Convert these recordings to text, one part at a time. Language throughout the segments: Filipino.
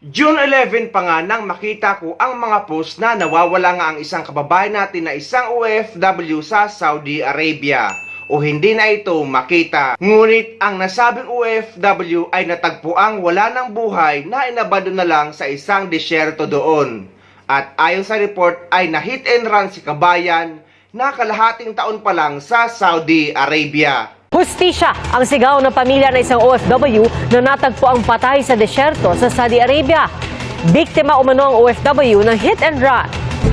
June 11 pa nga nang makita ko ang mga post na nawawala nga ang isang kababayan natin na isang OFW sa Saudi Arabia o hindi na ito makita. Ngunit ang nasabing OFW ay natagpuang wala ng buhay na inabado na lang sa isang disyerto doon. At ayon sa report ay na-hit and run si kabayan na kalahating taon pa lang sa Saudi Arabia. Hustisya ang sigaw ng pamilya ng isang OFW na natagpo ang patay sa desyerto sa Saudi Arabia. Biktima umano ang OFW ng hit and run.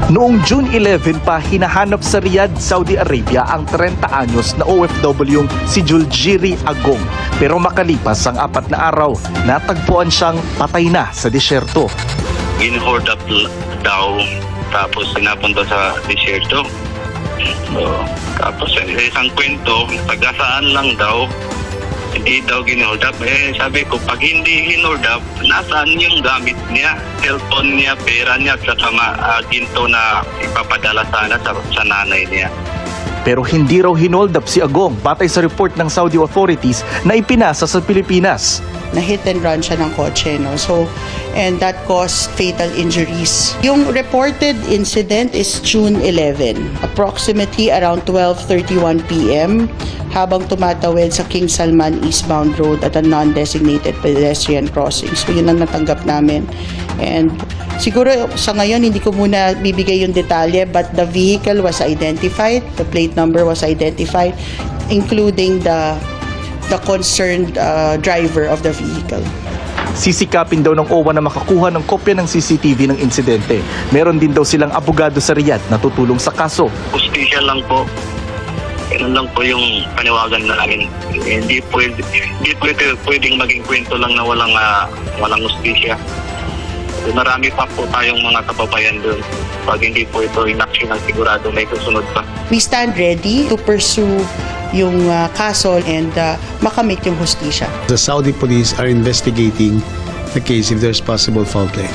Noong June 11 pa, hinahanap sa Riyadh, Saudi Arabia ang 30 anyos na OFW si Juljiri Agong. Pero makalipas ang 4 na araw, natagpuan siyang patay na sa desyerto. In-hold up daw, tapos pinapunta sa desyerto. Tapos isang kwento, taga-saan lang daw, hindi daw gin-hold up. Sabi ko, pag hindi gin-hold up, nasaan yung gamit niya? Cellphone niya, pera niya, at saka ginto na ipapadala sana sa nanay niya. Pero hindi raw hinold up si Agong batay sa report ng Saudi authorities na ipinasa sa Pilipinas. Na-hit and run siya ng kotse, no? So, and that caused fatal injuries. Yung reported incident is June 11, approximately around 12:31 p.m. habang tumatawid sa King Salman eastbound road at a non-designated pedestrian crossing. So, yun ang natanggap namin. And siguro sa ngayon, hindi ko muna bibigay yung detalye, but the vehicle was identified, the plate number was identified, including the concerned driver of the vehicle. Sisikapin daw ng OWA na makakuha ng kopya ng CCTV ng insidente. Meron din daw silang abogado sa Riyadh na tutulong sa kaso. Hustisya lang po. Ganun lang po yung paniwagan namin. Hindi pwedeng maging kwento lang na walang hustisya. Marami pa po tayong mga kababayan doon. Pag hindi po ito inaksyon ng sigurado, may susunod pa. We stand ready to pursue yung kaso and makamit yung hustisya. The Saudi police are investigating the case if there's possible foul play.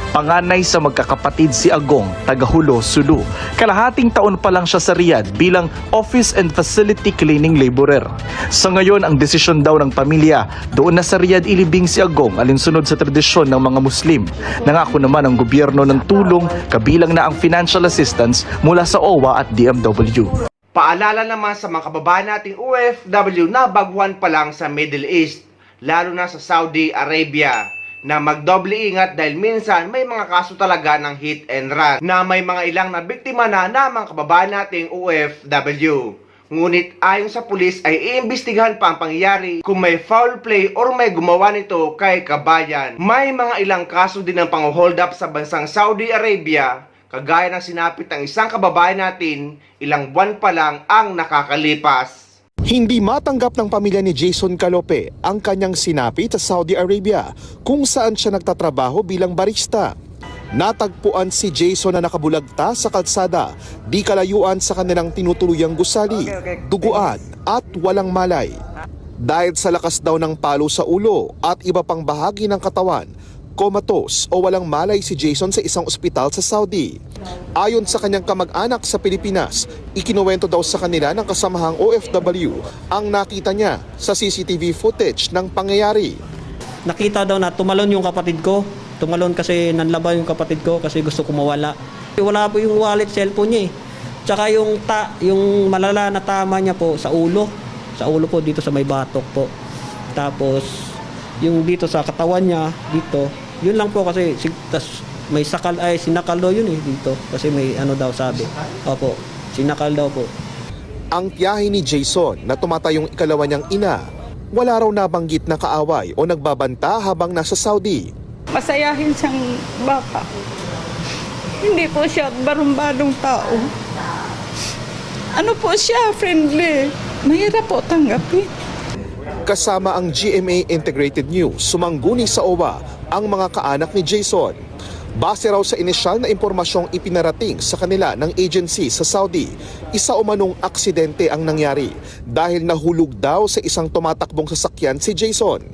Panganay sa magkakapatid si Agong, taga-Hulo, Sulu. Kalahating taon pa lang siya sa Riyadh bilang office and facility cleaning laborer. Sa ngayon, ang desisyon daw ng pamilya, doon na sa Riyadh ilibing si Agong alinsunod sa tradisyon ng mga Muslim. Nangako naman ang gobyerno ng tulong, kabilang na ang financial assistance mula sa OWA at DMW. Paalala naman sa mga kababayan nating OFW na baguhan pa lang sa Middle East, lalo na sa Saudi Arabia, na magdoble ingat dahil minsan may mga kaso talaga ng hit and run na may mga ilang na biktima na mga kababayan nating OFW. Ngunit ayon sa pulis ay iimbestigahan pa ang pangyayari kung may foul play or may gumawa nito kay kabayan. May mga ilang kaso din ng pang-hold up sa bansang Saudi Arabia, kagaya ng sinapit ng isang kababayan natin, ilang buwan pa lang ang nakakalipas. Hindi matanggap ng pamilya ni Jason Calope ang kanyang sinapit sa Saudi Arabia kung saan siya nagtatrabaho bilang barista. Natagpuan si Jason na nakabulagta sa kalsada, di kalayuan sa kanilang tinutuluyang gusali, duguan at walang malay. Dahil sa lakas daw ng palo sa ulo at iba pang bahagi ng katawan, comatose o walang malay si Jason sa isang ospital sa Saudi. Ayon sa kanyang kamag-anak sa Pilipinas, ikinuwento daw sa kanila ng kasamahang OFW ang nakita niya sa CCTV footage ng pangyayari. Nakita daw na tumalon yung kapatid ko. Tumalon kasi nanlaban yung kapatid ko kasi gusto ko mawala. Wala po yung wallet, cellphone niya eh. Tsaka yung malala na tama niya po sa ulo. Sa ulo po, dito sa may batok po. Tapos yung dito sa katawan niya, dito. Yun lang po kasi may sinakal daw yun eh dito. Kasi may ano daw sabi. Opo, sinakal daw po. Ang tiyahin ni Jason na tumatayong ikalawa niyang ina, wala raw nabanggit na kaaway o nagbabanta habang nasa Saudi. Masayahin siyang bata. Hindi po siya barumbadong tao. Ano po siya, friendly. Mahirap po tanggapin. Kasama ang GMA Integrated News, sumangguni sa OWA ang mga kaanak ni Jason. Base raw sa inisyal na impormasyong ipinarating sa kanila ng agency sa Saudi, isa umanong aksidente ang nangyari dahil nahulog daw sa isang tumatakbong sasakyan si Jason.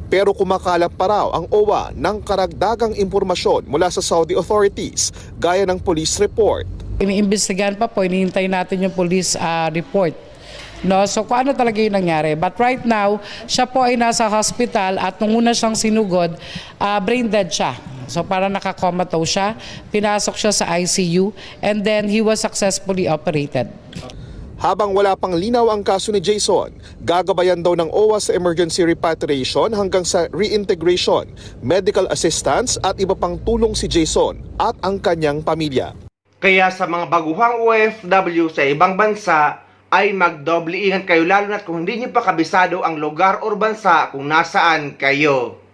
Pero kumakalap pa raw ang OWA ng karagdagang impormasyon mula sa Saudi authorities gaya ng police report. Iniimbestigahan pa po, hinihintay natin yung police report No, so kung ano talaga yung nangyari. But right now, siya po ay nasa hospital at nung una siyang sinugod, brain dead siya. So para nakakomatose siya, pinasok siya sa ICU and then he was successfully operated. Habang wala pang linaw ang kaso ni Jason, gagabayan daw ng OWA sa emergency repatriation hanggang sa reintegration, medical assistance at iba pang tulong si Jason at ang kanyang pamilya. Kaya sa mga baguhang OFW sa ibang bansa ay magdoble ingat kayo lalo na't kung hindi niyo pa kabisado ang lugar o bansa kung nasaan kayo.